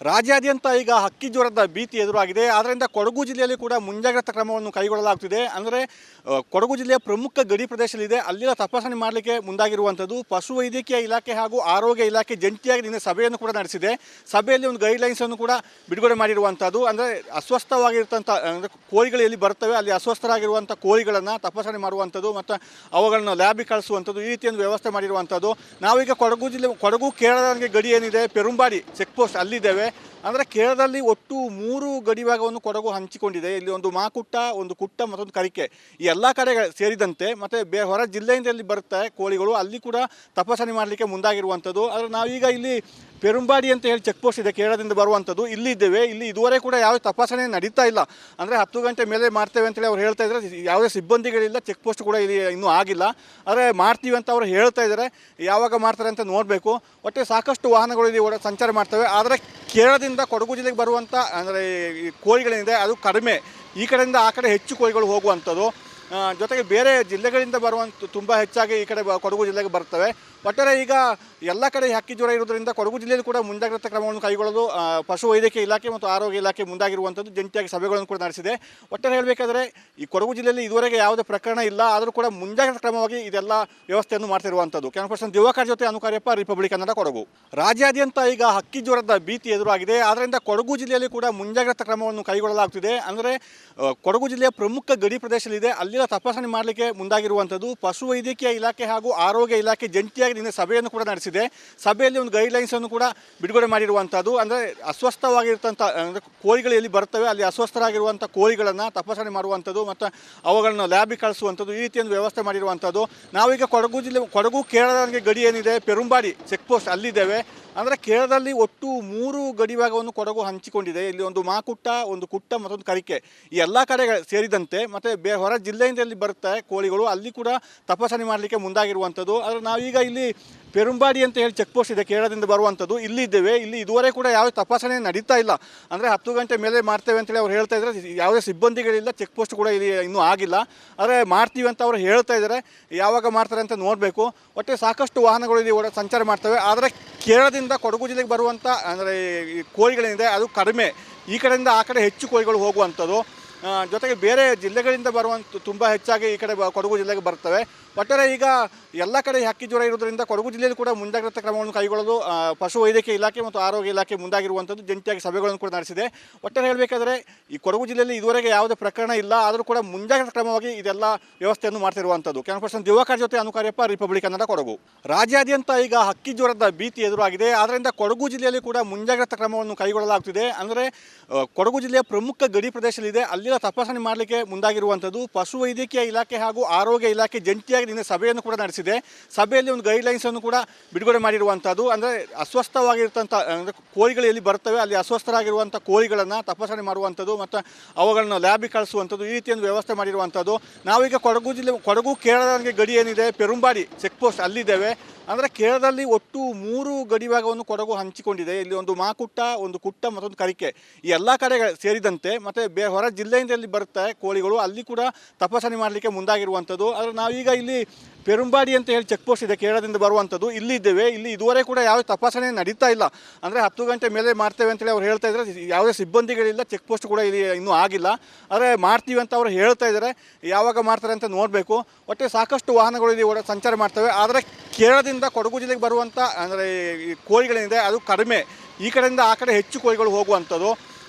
ರಾಜ್ಯಾದ್ಯಂತ ಈಗ ಹಕ್ಕಿ ಜ್ವರದ ಭೀತಿ ಎದುರಾಗಿದೆ. ಆದ್ದರಿಂದ ಕೊಡಗು ಜಿಲ್ಲೆಯಲ್ಲಿ ಕೂಡ ಮುಂಜಾಗ್ರತಾ ಕ್ರಮವನ್ನು ಕೈಗೊಳ್ಳಲಾಗುತ್ತಿದೆ. ಅಂದರೆ ಕೊಡಗು ಜಿಲ್ಲೆಯ ಪ್ರಮುಖ ಗಡಿ ಪ್ರದೇಶದಲ್ಲಿದೆ, ಅಲ್ಲಿನ ತಪಾಸಣೆ ಮಾಡಲಿಕ್ಕೆ ಮುಂದಾಗಿರುವಂಥದ್ದು. ಪಶುವೈದ್ಯಕೀಯ ಇಲಾಖೆ ಹಾಗೂ ಆರೋಗ್ಯ ಇಲಾಖೆ ಜಂಟಿಯಾಗಿ ನಿನ್ನೆ ಸಭೆಯನ್ನು ಕೂಡ ನಡೆಸಿದೆ. ಸಭೆಯಲ್ಲಿ ಒಂದು ಗೈಡ್ಲೈನ್ಸನ್ನು ಕೂಡ ಬಿಡುಗಡೆ ಮಾಡಿರುವಂಥದ್ದು. ಅಂದರೆ ಅಸ್ವಸ್ಥವಾಗಿರ್ತಂಥ ಅಂದರೆ ಕೋಳಿಗಳು ಎಲ್ಲಿ ಬರ್ತವೆ ಅಲ್ಲಿ ಅಸ್ವಸ್ಥರಾಗಿರುವಂಥ ಕೋಳಿಗಳನ್ನು ತಪಾಸಣೆ ಮಾಡುವಂಥದ್ದು ಮತ್ತು ಅವುಗಳನ್ನು ಲ್ಯಾಬಿಗೆ ಕಳಿಸುವಂಥದ್ದು, ಈ ರೀತಿಯ ವ್ಯವಸ್ಥೆ ಮಾಡಿರುವಂಥದ್ದು. ನಾವೀಗ ಕೊಡಗು ಕೇರಳಕ್ಕೆ ಗಡಿ ಏನಿದೆ ಪೆರುಂಬಾಡಿ ಚೆಕ್ ಪೋಸ್ಟ್ ಅಲ್ಲಿದ್ದೇವೆ. ಅಂದರೆ ಕೇರಳದಲ್ಲಿ ಒಟ್ಟು 3 ಗಡಿ ಭಾಗವನ್ನು ಕೊಡಗು ಹಂಚಿಕೊಂಡಿದೆ. ಇಲ್ಲಿ ಒಂದು ಮಾಕುಟ್ಟ, ಒಂದು ಕುಟ್ಟ ಮತ್ತೊಂದು ಕರಿಕೆ, ಈ ಎಲ್ಲ ಕಡೆ ಸೇರಿದಂತೆ ಮತ್ತು ಹೊರ ಜಿಲ್ಲೆಯಿಂದ ಇಲ್ಲಿ ಬರುತ್ತೆ ಕೋಳಿಗಳು, ಅಲ್ಲಿ ಕೂಡ ತಪಾಸಣೆ ಮಾಡಲಿಕ್ಕೆ ಮುಂದಾಗಿರುವಂಥದ್ದು. ಆದರೆ ನಾವೀಗ ಇಲ್ಲಿ ಪೆರುಂಬಾಡಿ ಅಂತ ಹೇಳಿ ಚೆಕ್ ಪೋಸ್ಟ್ ಇದೆ ಕೇರಳದಿಂದ ಬರುವಂಥದ್ದು, ಇಲ್ಲಿ ಇದ್ದೇವೆ. ಇಲ್ಲಿ ಇದುವರೆಗೆ ಕೂಡ ಯಾವ ತಪಾಸಣೆ ನಡೀತಾ ಇಲ್ಲ. ಅಂದರೆ 10 ಗಂಟೆ ಮೇಲೆ ಮಾಡ್ತೇವೆ ಅಂತೇಳಿ ಅವ್ರು ಹೇಳ್ತಾ ಇದ್ದಾರೆ. ಯಾವುದೇ ಸಿಬ್ಬಂದಿಗಳಿಲ್ಲ, ಚೆಕ್ ಪೋಸ್ಟ್ ಕೂಡ ಇಲ್ಲಿ ಇನ್ನೂ ಆಗಿಲ್ಲ. ಆದರೆ ಮಾಡ್ತೀವಿ ಅಂತ ಅವರು ಹೇಳ್ತಾ ಇದ್ದಾರೆ. ಯಾವಾಗ ಮಾಡ್ತಾರೆ ಅಂತ ನೋಡಬೇಕು. ಒಟ್ಟೆ ಸಾಕಷ್ಟು ವಾಹನಗಳು ಇಲ್ಲಿ ಸಂಚಾರ ಮಾಡ್ತವೆ. ಆದರೆ ಕೇರಳದಿಂದ ಕೊಡಗು ಜಿಲ್ಲೆಗೆ ಬರುವಂಥ ಅಂದರೆ ಈ ಕೋಳಿಗಳೇನಿದೆ ಅದು ಕಡಿಮೆ. ಈ ಕಡೆಯಿಂದ ಆ ಕಡೆ ಹೆಚ್ಚು ಕೋಳಿಗಳು ಹೋಗುವಂಥದ್ದು. ಜೊತೆಗೆ ಬೇರೆ ಜಿಲ್ಲೆಗಳಿಂದ ಬರುವಂಥ ತುಂಬ ಹೆಚ್ಚಾಗಿ ಈ ಕಡೆ ಕೊಡಗು ಜಿಲ್ಲೆಗೆ ಬರ್ತವೆ. ಒಟ್ಟಾರೆ ಈಗ ಎಲ್ಲ ಕಡೆ ಹಕ್ಕಿ ಜ್ವರ ಇರೋದ್ರಿಂದ ಕೊಡಗು ಜಿಲ್ಲೆಯಲ್ಲಿ ಕೂಡ ಮುಂಜಾಗ್ರತಾ ಕ್ರಮವನ್ನು ಕೈಗೊಳ್ಳಲು ಪಶುವೈದ್ಯಕೀಯ ಇಲಾಖೆ ಮತ್ತು ಆರೋಗ್ಯ ಇಲಾಖೆ ಮುಂದಾಗಿರುವಂಥದ್ದು. ಜಂಟಿಯಾಗಿ ಸಭೆಗಳನ್ನು ಕೂಡ ನಡೆಸಿದೆ. ಒಟ್ಟಾರೆ ಹೇಳಬೇಕಾದ್ರೆ ಈ ಕೊಡಗು ಜಿಲ್ಲೆಯಲ್ಲಿ ಇದುವರೆಗೆ ಯಾವುದೇ ಪ್ರಕರಣ ಇಲ್ಲ, ಆದರೂ ಕೂಡ ಮುಂಜಾಗ್ರತಾ ಕ್ರಮವಾಗಿ ಇದೆಲ್ಲ ವ್ಯವಸ್ಥೆಯನ್ನು ಮಾಡ್ತಿರುವಂಥದ್ದು. ಕ್ಯಾಮರಾ ದಿವಾಕರ್ ಜೊತೆ ಅನುಕಾರ್ಯಪ್ಪ, ರಿಪಬ್ಲಿಕ್ ಕನ್ನಡ, ಕೊಡಗು. ರಾಜ್ಯಾದ್ಯಂತ ಈಗ ಹಕ್ಕಿ ಜ್ವರದ ಭೀತಿ ಎದುರಾಗಿದೆ. ಆದ್ದರಿಂದ ಕೊಡಗು ಜಿಲ್ಲೆಯಲ್ಲಿ ಕೂಡ ಮುಂಜಾಗ್ರತಾ ಕ್ರಮವನ್ನು ಕೈಗೊಳ್ಳಲಾಗುತ್ತಿದೆ. ಅಂದರೆ ಕೊಡಗು ಜಿಲ್ಲೆಯ ಪ್ರಮುಖ ಗಡಿ ಪ್ರದೇಶದಲ್ಲಿದೆ, ಅಲ್ಲಿನ ತಪಾಸಣೆ ಮಾಡಲಿಕ್ಕೆ ಮುಂದಾಗಿರುವಂಥದ್ದು. ಪಶುವೈದ್ಯಕೀಯ ಇಲಾಖೆ ಹಾಗೂ ಆರೋಗ್ಯ ಇಲಾಖೆ ಜಂಟಿಯಾಗಿ ನಿನ್ನೆ ಸಭೆಯನ್ನು ಕೂಡ ನಡೆಸಿದೆ. ಸಭೆಯಲ್ಲಿ ಒಂದು ಗೈಡ್ಲೈನ್ಸನ್ನು ಕೂಡ ಬಿಡುಗಡೆ ಮಾಡಿರುವಂಥದ್ದು. ಅಂದರೆ ಅಸ್ವಸ್ಥವಾಗಿರ್ತಂಥ ಅಂದರೆ ಕೋಳಿಗಳು ಎಲ್ಲಿ ಬರ್ತವೆ ಅಲ್ಲಿ ಅಸ್ವಸ್ಥರಾಗಿರುವಂಥ ಕೋಳಿಗಳನ್ನು ತಪಾಸಣೆ ಮಾಡುವಂಥದ್ದು ಮತ್ತು ಅವುಗಳನ್ನು ಲ್ಯಾಬಿಗೆ ಕಳಿಸುವಂಥದ್ದು, ಈ ರೀತಿಯ ವ್ಯವಸ್ಥೆ ಮಾಡಿರುವಂಥದ್ದು. ನಾವೀಗ ಕೊಡಗು ಕೇರಳಕ್ಕೆ ಗಡಿ ಏನಿದೆ ಪೆರುಂಬಾಡಿ ಚೆಕ್ ಪೋಸ್ಟ್ ಅಲ್ಲಿದ್ದೇವೆ. ಅಂದರೆ ಕೇರಳದಲ್ಲಿ ಒಟ್ಟು 3 ಗಡಿ ಭಾಗವನ್ನು ಕೊಡಗು ಹಂಚಿಕೊಂಡಿದೆ. ಇಲ್ಲಿ ಒಂದು ಮಾಕುಟ್ಟ, ಒಂದು ಕುಟ್ಟ ಮತ್ತೊಂದು ಕರಿಕೆ, ಈ ಎಲ್ಲ ಕಡೆ ಸೇರಿದಂತೆ ಮತ್ತು ಹೊರ ಜಿಲ್ಲೆಯಿಂದ ಇಲ್ಲಿ ಬರುತ್ತೆ ಕೋಳಿಗಳು, ಅಲ್ಲಿ ಕೂಡ ತಪಾಸಣೆ ಮಾಡಲಿಕ್ಕೆ ಮುಂದಾಗಿರುವಂಥದ್ದು. ಆದರೆ ನಾವೀಗ ಇಲ್ಲಿ ಪೆರುಂಬಾಡಿ ಅಂತ ಹೇಳಿ ಚೆಕ್ ಪೋಸ್ಟ್ ಇದೆ ಕೇರಳದಿಂದ ಬರುವಂಥದ್ದು, ಇಲ್ಲಿ ಇದ್ದೇವೆ. ಇಲ್ಲಿ ಇದುವರೆಗೆ ಕೂಡ ಯಾವ ತಪಾಸಣೆ ನಡೀತಾ ಇಲ್ಲ. ಅಂದರೆ 10 ಗಂಟೆ ಮೇಲೆ ಮಾಡ್ತೇವೆ ಅಂತೇಳಿ ಅವ್ರು ಹೇಳ್ತಾ ಇದ್ದಾರೆ. ಯಾವುದೇ ಸಿಬ್ಬಂದಿಗಳಿಲ್ಲ, ಚೆಕ್ ಪೋಸ್ಟ್ ಕೂಡ ಇಲ್ಲಿ ಇನ್ನೂ ಆಗಿಲ್ಲ. ಆದರೆ ಮಾಡ್ತೀವಿ ಅಂತ ಅವರು ಹೇಳ್ತಾ ಇದ್ದಾರೆ. ಯಾವಾಗ ಮಾಡ್ತಾರೆ ಅಂತ ನೋಡಬೇಕು. ಒಟ್ಟೆ ಸಾಕಷ್ಟು ವಾಹನಗಳು ಇಲ್ಲಿ ಸಂಚಾರ ಮಾಡ್ತವೆ. ಆದರೆ ಕೇರಳದಿಂದ ಕೊಡಗು ಜಿಲ್ಲೆಗೆ ಬರುವಂಥ ಅಂದರೆ ಈ ಕೋಳಿಗಳೇನಿದೆ ಅದು ಕಡಿಮೆ. ಈ ಕಡೆಯಿಂದ ಆ ಕಡೆ ಹೆಚ್ಚು ಕೋಳಿಗಳು ಹೋಗುವಂಥದ್ದು. ಜೊತೆಗೆ ಬೇರೆ ಜಿಲ್ಲೆಗಳಿಂದ ಬರುವಂಥ ತುಂಬ ಹೆಚ್ಚಾಗಿ ಈ ಕಡೆ ಕೊಡಗು ಜಿಲ್ಲೆಗೆ ಬರ್ತವೆ. ಒಟ್ಟಾರೆ ಈಗ ಎಲ್ಲ ಕಡೆ ಹಕ್ಕಿ ಜ್ವರ ಇರೋದ್ರಿಂದ ಕೊಡಗು ಜಿಲ್ಲೆಯಲ್ಲಿ ಕೂಡ ಮುಂಜಾಗ್ರತಾ ಕ್ರಮವನ್ನು ಕೈಗೊಳ್ಳಲು ಪಶುವೈದ್ಯಕೀಯ ಇಲಾಖೆ ಮತ್ತು ಆರೋಗ್ಯ ಇಲಾಖೆ ಮುಂದಾಗಿರುವಂಥದ್ದು. ಜಂಟಿಯಾಗಿ ಸಭೆಗಳನ್ನು ಕೂಡ ನಡೆಸಿದೆ. ಒಟ್ಟಾರೆ ಹೇಳಬೇಕಾದ್ರೆ ಈ ಕೊಡಗು ಜಿಲ್ಲೆಯಲ್ಲಿ ಇದುವರೆಗೆ ಯಾವುದೇ ಪ್ರಕರಣ ಇಲ್ಲ, ಆದರೂ ಕೂಡ ಮುಂಜಾಗ್ರತಾ ಕ್ರಮವಾಗಿ ಇದೆಲ್ಲ ವ್ಯವಸ್ಥೆಯನ್ನು ಮಾಡ್ತಿರುವಂಥದ್ದು. ಕ್ಯಾಮರಾ ದಿವಾಕರ್ ಜೊತೆ ಅನುಕಾರ್ಯಪ್ಪ, ರಿಪಬ್ಲಿಕ್ ಕನ್ನಡ, ಕೊಡಗು. ರಾಜ್ಯಾದ್ಯಂತ ಈಗ ಹಕ್ಕಿ ಜ್ವರದ ಭೀತಿ ಎದುರಾಗಿದೆ. ಆದ್ದರಿಂದ ಕೊಡಗು ಜಿಲ್ಲೆಯಲ್ಲಿ ಕೂಡ ಮುಂಜಾಗ್ರತಾ ಕ್ರಮವನ್ನು ಕೈಗೊಳ್ಳಲಾಗುತ್ತಿದೆ. ಅಂದರೆ ಕೊಡಗು ಜಿಲ್ಲೆಯ ಪ್ರಮುಖ ಗಡಿ ಪ್ರದೇಶದಲ್ಲಿದೆ, ಅಲ್ಲಿನ ತಪಾಸಣೆ ಮಾಡಲಿಕ್ಕೆ ಮುಂದಾಗಿರುವಂಥದ್ದು. ಪಶುವೈದ್ಯಕೀಯ ಇಲಾಖೆ ಹಾಗೂ ಆರೋಗ್ಯ ಇಲಾಖೆ ಜಂಟಿಯಾಗಿ ನಿನ್ನೆ ಸಭೆಯನ್ನು ಕೂಡ ನಡೆಸಿದೆ. ಸಭೆಯಲ್ಲಿ ಒಂದು ಗೈಡ್ಲೈನ್ಸನ್ನು ಕೂಡ ಬಿಡುಗಡೆ ಮಾಡಿರುವಂಥದ್ದು. ಅಂದರೆ ಅಸ್ವಸ್ಥವಾಗಿರ್ತಂಥ ಅಂದರೆ ಕೋಳಿಗಳು ಎಲ್ಲಿ ಬರ್ತವೆ ಅಲ್ಲಿ ಅಸ್ವಸ್ಥರಾಗಿರುವಂಥ ಕೋಳಿಗಳನ್ನು ತಪಾಸಣೆ ಮಾಡುವಂಥದ್ದು ಮತ್ತು ಅವುಗಳನ್ನು ಲ್ಯಾಬಿಗೆ ಕಳಿಸುವಂಥದ್ದು, ಈ ರೀತಿಯ ವ್ಯವಸ್ಥೆ ಮಾಡಿರುವಂಥದ್ದು. ನಾವೀಗ ಕೊಡಗು ಕೇರಳಕ್ಕೆ ಗಡಿ ಏನಿದೆ ಪೆರುಂಬಾಡಿ ಚೆಕ್ ಪೋಸ್ಟ್ ಅಲ್ಲಿದ್ದೇವೆ. ಅಂದರೆ ಕೇರಳದಲ್ಲಿ ಒಟ್ಟು 3 ಗಡಿ ಭಾಗವನ್ನು ಕೊಡಗು ಹಂಚಿಕೊಂಡಿದೆ. ಇಲ್ಲಿ ಒಂದು ಮಾಕುಟ್ಟ, ಒಂದು ಕುಟ್ಟ ಮತ್ತೊಂದು ಕರಿಕೆ, ಈ ಎಲ್ಲ ಕಡೆ ಸೇರಿದಂತೆ ಮತ್ತು ಹೊರ ಜಿಲ್ಲೆಯಿಂದ ಇಲ್ಲಿ ಬರುತ್ತೆ ಕೋಳಿಗಳು, ಅಲ್ಲಿ ಕೂಡ ತಪಾಸಣೆ ಮಾಡಲಿಕ್ಕೆ ಮುಂದಾಗಿರುವಂಥದ್ದು. ಆದರೆ ನಾವೀಗ ಇಲ್ಲಿ ಪೆರುಂಬಾಡಿ ಅಂತ ಹೇಳಿ ಚೆಕ್ ಪೋಸ್ಟ್ ಇದೆ ಕೇರಳದಿಂದ ಬರುವಂಥದ್ದು, ಇಲ್ಲಿ ಇದ್ದೇವೆ. ಇಲ್ಲಿ ಇದುವರೆಗೆ ಕೂಡ ಯಾವ ತಪಾಸಣೆ ನಡೀತಾ ಇಲ್ಲ. ಅಂದರೆ 10 ಗಂಟೆ ಮೇಲೆ ಮಾಡ್ತೇವೆ ಅಂತೇಳಿ ಅವ್ರು ಹೇಳ್ತಾ ಇದ್ದಾರೆ. ಯಾವುದೇ ಸಿಬ್ಬಂದಿಗಳಿಲ್ಲ, ಚೆಕ್ ಪೋಸ್ಟ್ ಕೂಡ ಇಲ್ಲಿ ಇನ್ನೂ ಆಗಿಲ್ಲ. ಆದರೆ ಮಾಡ್ತೀವಿ ಅಂತ ಅವರು ಹೇಳ್ತಾ ಇದ್ದಾರೆ. ಯಾವಾಗ ಮಾಡ್ತಾರೆ ಅಂತ ನೋಡಬೇಕು. ಒಟ್ಟೆ ಸಾಕಷ್ಟು ವಾಹನಗಳು ಇಲ್ಲಿ ಸಂಚಾರ ಮಾಡ್ತವೆ. ಆದರೆ ಕೇರಳದಿಂದ ಕೊಡಗು ಜಿಲ್ಲೆಗೆ ಬರುವಂಥ ಅಂದರೆ ಈ ಕೋಳಿಗಳೇನಿದೆ ಅದು ಕಡಿಮೆ. ಈ ಕಡೆಯಿಂದ ಆ ಕಡೆ ಹೆಚ್ಚು ಕೋಳಿಗಳು ಹೋಗುವಂಥದ್ದು.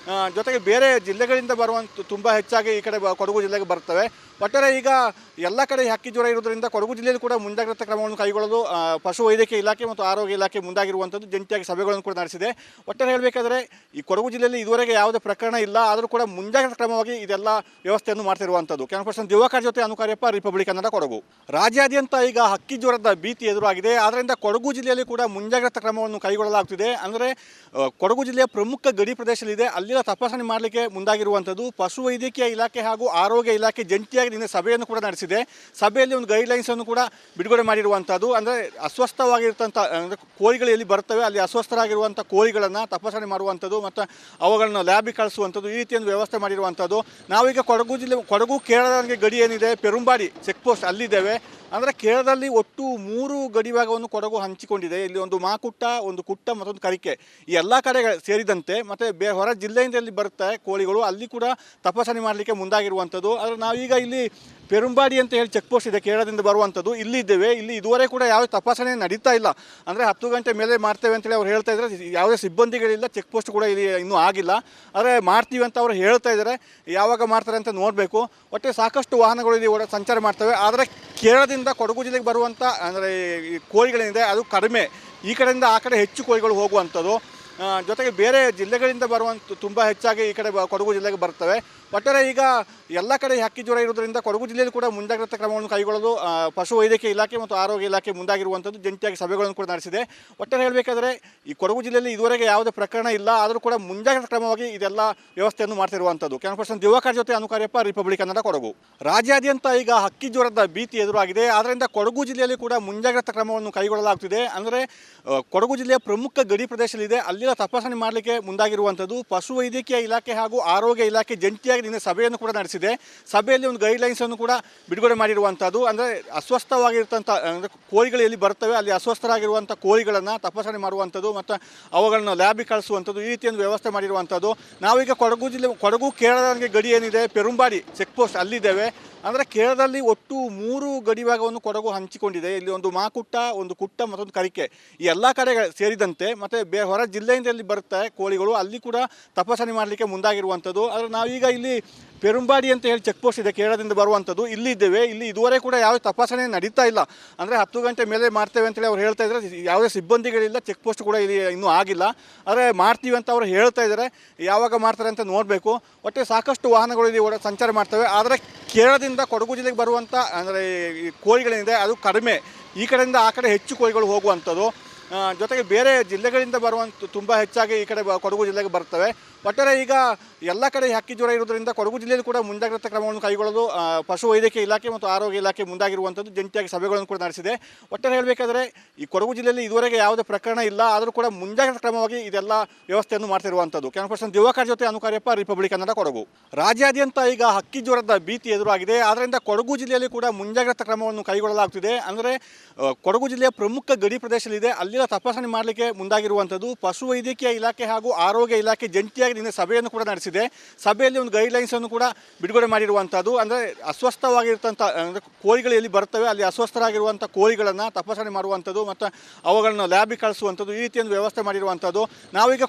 ಜೊತೆಗೆ ಬೇರೆ ಜಿಲ್ಲೆಗಳಿಂದ ಬರುವಂಥ ತುಂಬ ಹೆಚ್ಚಾಗಿ ಈ ಕಡೆ ಕೊಡಗು ಜಿಲ್ಲೆಗೆ ಬರ್ತವೆ. ಒಟ್ಟಾರೆ ಈಗ ಎಲ್ಲ ಕಡೆ ಹಕ್ಕಿ ಜ್ವರ ಇರೋದ್ರಿಂದ ಕೊಡಗು ಜಿಲ್ಲೆಯಲ್ಲಿ ಕೂಡ ಮುಂಜಾಗ್ರತಾ ಕ್ರಮವನ್ನು ಕೈಗೊಳ್ಳಲು ಪಶುವೈದ್ಯಕೀಯ ಇಲಾಖೆ ಮತ್ತು ಆರೋಗ್ಯ ಇಲಾಖೆ ಮುಂದಾಗಿರುವಂಥದ್ದು. ಜಂಟಿಯಾಗಿ ಸಭೆಗಳನ್ನು ಕೂಡ ನಡೆಸಿದೆ. ಒಟ್ಟಾರೆ ಹೇಳಬೇಕಾದ್ರೆ ಈ ಕೊಡಗು ಜಿಲ್ಲೆಯಲ್ಲಿ ಇದುವರೆಗೆ ಯಾವುದೇ ಪ್ರಕರಣ ಇಲ್ಲ, ಆದರೂ ಕೂಡ ಮುಂಜಾಗ್ರತಾ ಕ್ರಮವಾಗಿ ಇದೆಲ್ಲ ವ್ಯವಸ್ಥೆಯನ್ನು ಮಾಡ್ತಿರುವಂಥದ್ದು. ಕ್ಯಾಮರಾ ದಿವಾಕರ್ ಜೊತೆ ಅನುಕಾರ್ಯಪ್ಪ, ರಿಪಬ್ಲಿಕ್ ಕನ್ನಡ, ಕೊಡಗು. ರಾಜ್ಯಾದ್ಯಂತ ಈಗ ಹಕ್ಕಿ ಜ್ವರದ ಭೀತಿ ಎದುರಾಗಿದೆ. ಆದ್ದರಿಂದ ಕೊಡಗು ಜಿಲ್ಲೆಯಲ್ಲಿ ಕೂಡ ಮುಂಜಾಗ್ರತಾ ಕ್ರಮವನ್ನು ಕೈಗೊಳ್ಳಲಾಗುತ್ತಿದೆ. ಅಂದರೆ ಕೊಡಗು ಜಿಲ್ಲೆಯ ಪ್ರಮುಖ ಗಡಿ ಪ್ರದೇಶದಲ್ಲಿದೆ, ಅಲ್ಲಿನ ತಪಾಸಣೆ ಮಾಡಲಿಕ್ಕೆ ಮುಂದಾಗಿರುವಂಥದ್ದು. ಪಶುವೈದ್ಯಕೀಯ ಇಲಾಖೆ ಹಾಗೂ ಆರೋಗ್ಯ ಇಲಾಖೆ ಜಂಟಿಯಾಗಿ ನಿನ್ನೆ ಸಭೆಯನ್ನು ಕೂಡ ನಡೆಸಿದೆ. ಸಭೆಯಲ್ಲಿ ಒಂದು ಗೈಡ್ಲೈನ್ಸನ್ನು ಕೂಡ ಬಿಡುಗಡೆ ಮಾಡಿರುವಂಥದ್ದು. ಅಂದರೆ ಅಸ್ವಸ್ಥವಾಗಿರ್ತಂಥ ಅಂದರೆ ಕೋಳಿಗಳು ಎಲ್ಲಿ ಬರ್ತವೆ ಅಲ್ಲಿ ಅಸ್ವಸ್ಥರಾಗಿರುವಂಥ ಕೋಳಿಗಳನ್ನು ತಪಾಸಣೆ ಮಾಡುವಂಥದ್ದು ಮತ್ತು ಅವುಗಳನ್ನು ಲ್ಯಾಬಿಗೆ ಕಳಿಸುವಂಥದ್ದು, ಈ ರೀತಿಯ ವ್ಯವಸ್ಥೆ ಮಾಡಿರುವಂಥದ್ದು. ನಾವೀಗ ಕೊಡಗು ಕೇರಳಕ್ಕೆ ಗಡಿ ಏನಿದೆ ಪೆರುಂಬಾಡಿ ಚೆಕ್ ಪೋಸ್ಟ್ ಅಲ್ಲಿದ್ದೇವೆ. ಅಂದರೆ ಕೇರಳದಲ್ಲಿ ಒಟ್ಟು 3 ಗಡಿಭಾಗವನ್ನು ಕೊಡಗು ಹಂಚಿಕೊಂಡಿದೆ. ಇಲ್ಲಿ ಒಂದು ಮಾಕುಟ್ಟ, ಒಂದು ಕುಟ್ಟ, ಮತ್ತೊಂದು ಕರಿಕೆ. ಈ ಎಲ್ಲ ಕಡೆ ಸೇರಿದಂತೆ ಮತ್ತು ಹೊರ ಜಿಲ್ಲೆಯಿಂದ ಇಲ್ಲಿ ಬರುತ್ತೆ ಕೋಳಿಗಳು, ಅಲ್ಲಿ ಕೂಡ ತಪಾಸಣೆ ಮಾಡಲಿಕ್ಕೆ ಮುಂದಾಗಿರುವಂಥದ್ದು. ಆದರೆ ನಾವೀಗ ಇಲ್ಲಿ ಪೆರುಂಬಾಡಿ ಅಂತ ಹೇಳಿ ಚೆಕ್ ಪೋಸ್ಟ್ ಇದೆ ಕೇರಳದಿಂದ ಬರುವಂಥದ್ದು, ಇಲ್ಲಿ ಇದ್ದೇವೆ. ಇಲ್ಲಿ ಇದುವರೆಗೆ ಕೂಡ ಯಾವ ತಪಾಸಣೆ ನಡೀತಾ ಇಲ್ಲ. ಅಂದರೆ 10 ಗಂಟೆ ಮೇಲೆ ಮಾಡ್ತೇವೆ ಅಂತೇಳಿ ಅವ್ರು ಹೇಳ್ತಾ ಇದ್ದಾರೆ. ಯಾವುದೇ ಸಿಬ್ಬಂದಿಗಳಿಲ್ಲ, ಚೆಕ್ ಪೋಸ್ಟ್ ಕೂಡ ಇಲ್ಲಿ ಇನ್ನೂ ಆಗಿಲ್ಲ. ಆದರೆ ಮಾಡ್ತೀವಿ ಅಂತ ಅವರು ಹೇಳ್ತಾ ಇದ್ದಾರೆ. ಯಾವಾಗ ಮಾಡ್ತಾರೆ ಅಂತ ನೋಡಬೇಕು. ಒಟ್ಟೆ ಸಾಕಷ್ಟು ವಾಹನಗಳು ಇಲ್ಲಿ ಸಂಚಾರ ಮಾಡ್ತವೆ. ಆದರೆ ಕೇರಳದಿಂದ ಕೊಡಗು ಜಿಲ್ಲೆಗೆ ಬರುವಂಥ ಅಂದರೆ ಈ ಕೋಳಿಗಳೇನಿದೆ ಅದು ಕಡಿಮೆ. ಈ ಕಡೆಯಿಂದ ಆ ಕಡೆ ಹೆಚ್ಚು ಕೋಳಿಗಳು ಹೋಗುವಂಥದ್ದು. ಜೊತೆಗೆ ಬೇರೆ ಜಿಲ್ಲೆಗಳಿಂದ ಬರುವಂಥ ತುಂಬ ಹೆಚ್ಚಾಗಿ ಈ ಕಡೆ ಕೊಡಗು ಜಿಲ್ಲೆಗೆ ಬರ್ತವೆ. ಒಟ್ಟಾರೆ ಈಗ ಎಲ್ಲ ಕಡೆ ಹಕ್ಕಿ ಜ್ವರ ಇರೋದ್ರಿಂದ ಕೊಡಗು ಜಿಲ್ಲೆಯಲ್ಲಿ ಕೂಡ ಮುಂಜಾಗ್ರತಾ ಕ್ರಮವನ್ನು ಕೈಗೊಳ್ಳಲು ಪಶು ವೈದ್ಯಕೀಯ ಇಲಾಖೆ ಮತ್ತು ಆರೋಗ್ಯ ಇಲಾಖೆ ಮುಂದಾಗಿರುವಂಥದ್ದು. ಜಂಟಿಯಾಗಿ ಸಭೆಗಳನ್ನು ಕೂಡ ನಡೆಸಿದೆ. ಒಟ್ಟಾರೆ ಹೇಳಬೇಕಾದ್ರೆ ಈ ಕೊಡಗು ಜಿಲ್ಲೆಯಲ್ಲಿ ಇದುವರೆಗೆ ಯಾವುದೇ ಪ್ರಕರಣ ಇಲ್ಲ, ಆದರೂ ಕೂಡ ಮುಂಜಾಗ್ರತಾ ಕ್ರಮವಾಗಿ ಇದೆಲ್ಲ ವ್ಯವಸ್ಥೆಯನ್ನು ಮಾಡ್ತಿರುವಂಥದ್ದು. ಕ್ಯಾಮರಾ ಪರ್ಸನ್ ದಿವಾಕರ್ ಜೊತೆ ಅನುಕಾರ್ಯಪ್ಪ, ರಿಪಬ್ಲಿಕ್ ಕನ್ನಡ, ಕೊಡಗು. ರಾಜ್ಯಾದ್ಯಂತ ಈಗ ಹಕ್ಕಿ ಜ್ವರದ ಭೀತಿ ಎದುರಾಗಿದೆ. ಆದ್ದರಿಂದ ಕೊಡಗು ಜಿಲ್ಲೆಯಲ್ಲಿ ಕೂಡ ಮುಂಜಾಗ್ರತಾ ಕ್ರಮವನ್ನು ಕೈಗೊಳ್ಳಲಾಗ್ತಿದೆ. ಅಂದರೆ ಕೊಡಗು ಜಿಲ್ಲೆಯ ಪ್ರಮುಖ ಗಡಿ ಪ್ರದೇಶದಲ್ಲಿದೆ, ಅಲ್ಲಿನ ತಪಾಸಣೆ ಮಾಡಲಿಕ್ಕೆ ಮುಂದಾಗಿರುವಂಥದ್ದು. ಪಶು ವೈದ್ಯಕೀಯ ಇಲಾಖೆ ಹಾಗೂ ಆರೋಗ್ಯ ಇಲಾಖೆ ಜಂಟಿಯಾಗಿ ನಿನ್ನೆ ಸಭೆಯನ್ನು ಕೂಡ ನಡೆಸಿದೆ. ಸಭೆಯಲ್ಲಿ ಒಂದು ಗೈಡ್ಲೈನ್ಸನ್ನು ಕೂಡ ಬಿಡುಗಡೆ ಮಾಡಿರುವಂಥದ್ದು. ಅಂದರೆ ಅಸ್ವಸ್ಥವಾಗಿರ್ತಂಥ ಅಂದರೆ ಕೋಳಿಗಳು ಎಲ್ಲಿ ಬರ್ತವೆ ಅಲ್ಲಿ ಅಸ್ವಸ್ಥರಾಗಿರುವಂಥ ಕೋಳಿಗಳನ್ನು ತಪಾಸಣೆ ಮಾಡುವಂಥದ್ದು ಮತ್ತು ಅವುಗಳನ್ನು ಲ್ಯಾಬಿಗೆ ಕಳಿಸುವಂಥದ್ದು, ಈ ರೀತಿಯನ್ನು ವ್ಯವಸ್ಥೆ ಮಾಡಿರುವಂಥದ್ದು. ನಾವೀಗ ಕೊಡಗು ಕೇರಳಕ್ಕೆ ಗಡಿ ಏನಿದೆ ಪೆರುಂಬಾಡಿ ಚೆಕ್ ಪೋಸ್ಟ್ ಅಲ್ಲಿದ್ದೇವೆ. ಅಂದರೆ ಕೇರಳದಲ್ಲಿ ಒಟ್ಟು 3 ಗಡಿಭಾಗವನ್ನು ಕೊಡಗು ಹಂಚಿಕೊಂಡಿದೆ. ಇಲ್ಲಿ ಒಂದು ಮಾಕುಟ್ಟ, ಒಂದು ಕುಟ್ಟ, ಮತ್ತೊಂದು ಕರಿಕೆ. ಈ ಎಲ್ಲ ಕಡೆ ಸೇರಿದಂತೆ ಮತ್ತು ಹೊರ ಜಿಲ್ಲೆಯಿಂದ ಇಲ್ಲಿ ಬರುತ್ತೆ ಕೋಳಿಗಳು, ಅಲ್ಲಿ ಕೂಡ ತಪಾಸಣೆ ಮಾಡಲಿಕ್ಕೆ ಮುಂದಾಗಿರುವಂಥದ್ದು. ಆದರೆ ನಾವೀಗ ಇಲ್ಲಿ ಪೆರುಂಬಾಡಿ ಅಂತ ಹೇಳಿ ಚೆಕ್ ಪೋಸ್ಟ್ ಇದೆ ಕೇರಳದಿಂದ ಬರುವಂಥದ್ದು, ಇಲ್ಲಿ ಇದ್ದೇವೆ. ಇಲ್ಲಿ ಇದುವರೆಗೆ ಕೂಡ ಯಾವ ತಪಾಸಣೆ ನಡೀತಾ ಇಲ್ಲ. ಅಂದರೆ 10 ಗಂಟೆ ಮೇಲೆ ಮಾಡ್ತೇವೆ ಅಂತೇಳಿ ಅವ್ರು ಹೇಳ್ತಾ ಇದ್ದಾರೆ. ಯಾವುದೇ ಸಿಬ್ಬಂದಿಗಳಿಲ್ಲ, ಚೆಕ್ ಪೋಸ್ಟ್ ಕೂಡ ಇಲ್ಲಿ ಇನ್ನೂ ಆಗಿಲ್ಲ. ಆದರೆ ಮಾಡ್ತೀವಿ ಅಂತ ಅವರು ಹೇಳ್ತಾ ಇದ್ದಾರೆ. ಯಾವಾಗ ಮಾಡ್ತಾರೆ ಅಂತ ನೋಡಬೇಕು. ಒಟ್ಟೆ ಸಾಕಷ್ಟು ವಾಹನಗಳು ಇಲ್ಲಿ ಸಂಚಾರ ಮಾಡ್ತವೆ. ಆದರೆ ಕೇರಳದಿಂದ ಕೊಡಗು ಜಿಲ್ಲೆಗೆ ಬರುವಂಥ ಅಂದರೆ ಈ ಕೋಳಿಗಳೇನಿದೆ ಅದು ಕಡಿಮೆ. ಈ ಕಡೆಯಿಂದ ಆ ಕಡೆ ಹೆಚ್ಚು ಕೋಳಿಗಳು ಹೋಗುವಂಥದ್ದು. ಜೊತೆಗೆ ಬೇರೆ ಜಿಲ್ಲೆಗಳಿಂದ ಬರುವಂಥ ತುಂಬ ಹೆಚ್ಚಾಗಿ ಈ ಕಡೆ ಕೊಡಗು ಜಿಲ್ಲೆಗೆ ಬರ್ತವೆ. ಒಟ್ಟಾರೆ ಈಗ ಎಲ್ಲ ಕಡೆ ಹಕ್ಕಿ ಜ್ವರ ಇರೋದ್ರಿಂದ ಕೊಡಗು ಜಿಲ್ಲೆಯಲ್ಲಿ ಕೂಡ ಮುಂಜಾಗ್ರತಾ ಕ್ರಮವನ್ನು ಕೈಗೊಳ್ಳಲು ಪಶು ವೈದ್ಯಕೀಯ ಇಲಾಖೆ ಮತ್ತು ಆರೋಗ್ಯ ಇಲಾಖೆ ಮುಂದಾಗಿರುವಂಥದ್ದು. ಜಂಟಿಯಾಗಿ ಸಭೆಗಳನ್ನು ಕೂಡ ನಡೆಸಿದೆ. ಒಟ್ಟಾರೆ ಹೇಳಬೇಕಾದ್ರೆ ಈ ಕೊಡಗು ಜಿಲ್ಲೆಯಲ್ಲಿ ಇದುವರೆಗೆ ಯಾವುದೇ ಪ್ರಕರಣ ಇಲ್ಲ, ಆದರೂ ಕೂಡ ಮುಂಜಾಗ್ರತಾ ಕ್ರಮವಾಗಿ ಇದೆಲ್ಲ ವ್ಯವಸ್ಥೆಯನ್ನು ಮಾಡ್ತಿರುವಂಥದ್ದು. ಕ್ಯಾಮರಾ ಪರ್ಸನ್ ದಿವಾಕರ್ ಜೊತೆ ಅನುಕಾರ್ಯಪ್ಪ, ರಿಪಬ್ಲಿಕ್ ಕನ್ನಡ, ಕೊಡಗು. ರಾಜ್ಯಾದ್ಯಂತ ಈಗ ಹಕ್ಕಿ ಜ್ವರದ ಭೀತಿ ಎದುರಾಗಿದೆ. ಆದ್ದರಿಂದ ಕೊಡಗು ಜಿಲ್ಲೆಯಲ್ಲಿ ಕೂಡ ಮುಂಜಾಗ್ರತಾ ಕ್ರಮವನ್ನು ಕೈಗೊಳ್ಳಲಾಗ್ತಿದೆ. ಅಂದರೆ ಕೊಡಗು ಜಿಲ್ಲೆಯ ಪ್ರಮುಖ ಗಡಿ ಪ್ರದೇಶದಲ್ಲಿದೆ, ಅಲ್ಲಿನ ತಪಾಸಣೆ ಮಾಡಲಿಕ್ಕೆ ಮುಂದಾಗಿರುವಂಥದ್ದು. ಪಶು ವೈದ್ಯಕೀಯ ಇಲಾಖೆ ಹಾಗೂ ಆರೋಗ್ಯ ಇಲಾಖೆ ಜಂಟಿಯಾಗಿ ನಿನ್ನೆ ಸಭೆಯನ್ನು ಕೂಡ ನಡೆಸಿದೆ. ಸಭೆಯಲ್ಲಿ ಒಂದು ಗೈಡ್ಲೈನ್ಸನ್ನು ಕೂಡ ಬಿಡುಗಡೆ ಮಾಡಿರುವಂಥದ್ದು. ಅಂದರೆ ಅಸ್ವಸ್ಥವಾಗಿರ್ತಂಥ ಅಂದರೆ ಕೋಳಿಗಳು ಎಲ್ಲಿ ಬರ್ತವೆ ಅಲ್ಲಿ ಅಸ್ವಸ್ಥರಾಗಿರುವಂಥ ಕೋಳಿಗಳನ್ನು ತಪಾಸಣೆ ಮಾಡುವಂಥದ್ದು ಮತ್ತು ಅವುಗಳನ್ನು ಲ್ಯಾಬಿಗೆ ಕಳಿಸುವಂಥದ್ದು, ಈ ರೀತಿಯನ್ನು ವ್ಯವಸ್ಥೆ ಮಾಡಿರುವಂಥದ್ದು. ನಾವೀಗ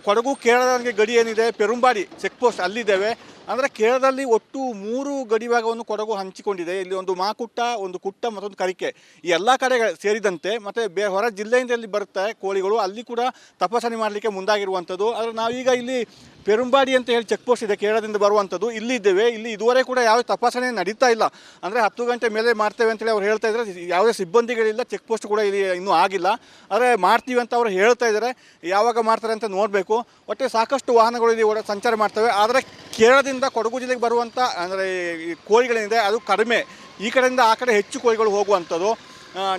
ಕೊಡಗು ಕೇರಳಕ್ಕೆ ಗಡಿ ಏನಿದೆ ಪೆರುಂಬಾಡಿ ಚೆಕ್ ಪೋಸ್ಟ್ ಅಲ್ಲಿದ್ದೇವೆ. ಅಂದರೆ ಕೇರಳದಲ್ಲಿ ಒಟ್ಟು 3 ಗಡಿಭಾಗವನ್ನು ಕೊಡಗು ಹಂಚಿಕೊಂಡಿದೆ. ಇಲ್ಲಿ ಒಂದು ಮಾಕುಟ್ಟ, ಒಂದು ಕುಟ್ಟ, ಮತ್ತೊಂದು ಕರಿಕೆ. ಈ ಎಲ್ಲ ಕಡೆ ಸೇರಿದಂತೆ ಮತ್ತು ಹೊರ ಜಿಲ್ಲೆಯಿಂದ ಇಲ್ಲಿ ಬರುತ್ತೆ ಕೋಳಿಗಳು, ಅಲ್ಲಿ ಕೂಡ ತಪಾಸಣೆ ಮಾಡಲಿಕ್ಕೆ ಮುಂದಾಗಿರುವಂಥದ್ದು. ಆದರೆ ನಾವೀಗ ಇಲ್ಲಿ ಪೆರುಂಬಾಡಿ ಅಂತ ಹೇಳಿ ಚೆಕ್ ಪೋಸ್ಟ್ ಇದೆ ಕೇರಳದಿಂದ ಬರುವಂಥದ್ದು, ಇಲ್ಲಿ ಇದ್ದೇವೆ. ಇಲ್ಲಿ ಇದುವರೆಗೆ ಕೂಡ ಯಾವ ತಪಾಸಣೆ ನಡೀತಾ ಇಲ್ಲ. ಅಂದರೆ 10 ಗಂಟೆ ಮೇಲೆ ಮಾಡ್ತೇವೆ ಅಂತೇಳಿ ಅವ್ರು ಹೇಳ್ತಾ ಇದ್ದಾರೆ. ಯಾವುದೇ ಸಿಬ್ಬಂದಿಗಳಿಲ್ಲ, ಚೆಕ್ ಪೋಸ್ಟ್ ಕೂಡ ಇಲ್ಲಿ ಇನ್ನೂ ಆಗಿಲ್ಲ. ಆದರೆ ಮಾಡ್ತೀವಿ ಅಂತ ಅವರು ಹೇಳ್ತಾ ಇದ್ದಾರೆ. ಯಾವಾಗ ಮಾಡ್ತಾರೆ ಅಂತ ನೋಡಬೇಕು. ಒಟ್ಟೆ ಸಾಕಷ್ಟು ವಾಹನಗಳು ಇಲ್ಲಿ ಸಂಚಾರ ಮಾಡ್ತವೆ. ಆದರೆ ಕೇರಳದಿಂದ ಕೊಡಗು ಜಿಲ್ಲೆಗೆ ಬರುವಂಥ ಅಂದರೆ ಈ ಕೋಳಿಗಳೇನಿದೆ ಅದು ಕಡಿಮೆ. ಈ ಕಡೆಯಿಂದ ಆ ಕಡೆ ಹೆಚ್ಚು ಕೋಳಿಗಳು ಹೋಗುವಂಥದ್ದು.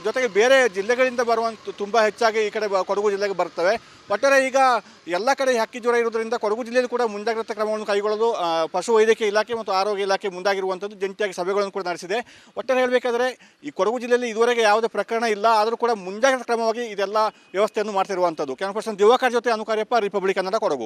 ಜೊತೆಗೆ ಬೇರೆ ಜಿಲ್ಲೆಗಳಿಂದ ಬರುವಂಥ ತುಂಬ ಹೆಚ್ಚಾಗಿ ಈ ಕಡೆ ಕೊಡಗು ಜಿಲ್ಲೆಗೆ ಬರ್ತವೆ. ಒಟ್ಟಾರೆ ಈಗ ಎಲ್ಲ ಕಡೆ ಹಕ್ಕಿ ಜ್ವರ ಇರೋದ್ರಿಂದ ಕೊಡಗು ಜಿಲ್ಲೆಯಲ್ಲಿ ಕೂಡ ಮುಂಜಾಗ್ರತಾ ಕ್ರಮವನ್ನು ಕೈಗೊಳ್ಳಲು ಪಶು ವೈದ್ಯಕೀಯ ಇಲಾಖೆ ಮತ್ತು ಆರೋಗ್ಯ ಇಲಾಖೆ ಮುಂದಾಗಿರುವಂಥದ್ದು. ಜಂಟಿಯಾಗಿ ಸಭೆಗಳನ್ನು ಕೂಡ ನಡೆಸಿದೆ. ಒಟ್ಟಾರೆ ಹೇಳಬೇಕಾದ್ರೆ ಈ ಕೊಡಗು ಜಿಲ್ಲೆಯಲ್ಲಿ ಇದುವರೆಗೆ ಯಾವುದೇ ಪ್ರಕರಣ ಇಲ್ಲ, ಆದರೂ ಕೂಡ ಮುಂಜಾಗ್ರತಾ ಕ್ರಮವಾಗಿ ಇದೆಲ್ಲ ವ್ಯವಸ್ಥೆಯನ್ನು ಮಾಡ್ತಿರುವಂಥದ್ದು. ಕ್ಯಾಮರಾ ಪರ್ಸನ್ ದಿವಾಕರ್ ಜೊತೆ ಅನುಕಾರ್ಯಪ್ಪ, ರಿಪಬ್ಲಿಕ್ ಕನ್ನಡ, ಕೊಡಗು.